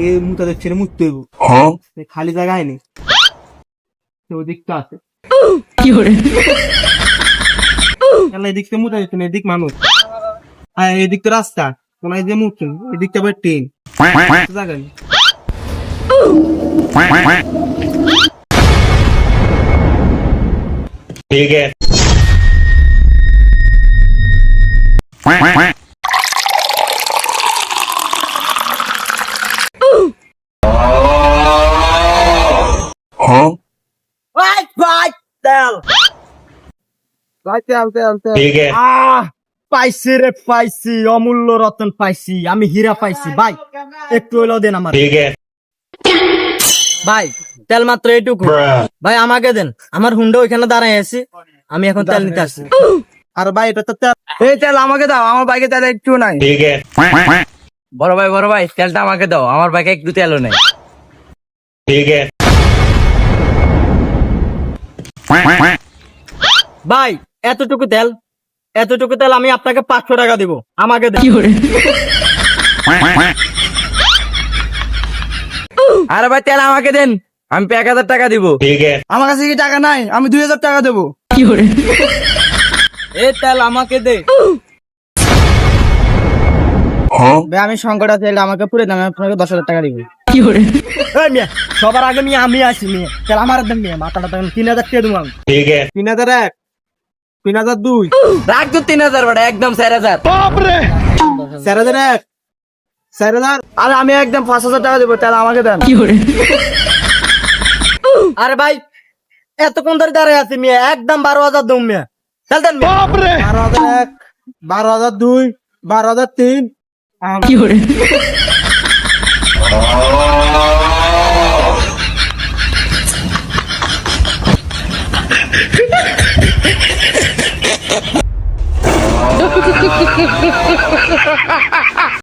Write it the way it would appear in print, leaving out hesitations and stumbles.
এ মুতা দেখছে মুততে হইব, খালি জায়গা হয়নি, ওই দিকটা আছে। এদিক থেকে মুতা দিচ্ছে না, এদিক মানুষ, হ্যাঁ এদিক তো রাস্তা, কোনায় যে মুতছেন এদিকটা আবার ট্রেন জায়গা নেই। ठीक है। ठीक है। পাইছি রে পাইছি, অমূল্য রতন পাইছি, আমি হীরা পাইছি ভাই, একটু হইলেও দেন আমার ठीक है। ভাই। তেল মাত্র এইটুকু ভাই, আমাকে দেন, আমার হুন্ডা ওইখানে দাঁড়াই আছি, আমি এখন তেল নিতে আসছি। আর ভাই এটা তো তেল, এই তেল আমাকে দাও, আমার বাইকে তেল একটু নাই। ठीक है। বড় ভাই তেলটা আমাকে দাও, আমার বাইকে একটু তেলও নেই। ठीक है। ভাই এতটুকু তেল আমি আপনাকে 500 টাকা দিব, আমাকে দেন। আরে ভাই তেল আমাকে দেন, আমি 1000 টাকা দিব। ठीक है। আমার কাছে কি টাকা নাই, আমি 2000 টাকা দেবো। এই তেল আমাকে দে। ভাই আমি সংকট আছে, আমাকে পুরে দাম, আপনাকে 10,000 টাকা দিব। এই মিয়া, সবার আগে মিয়া আমি আসি, মিয়া তেল আমার দেন, মিয়া মাথাটা 3000 টাকা দেবো আমি। ठीक है। 3001, 3002, রাখ তো 3000 বড়, একদম 4000। 4001, 4000। আরে আমি একদম 5000 টাকা দেবো, তেল আমাকে দেন। আরে ভাই এতক্ষণ ধরে দাঁড়ায় আছি মিয়া, একদম 12,000 দম মিয়া, তেল দেন মিয়া। 12,001, 12,002, 12,003।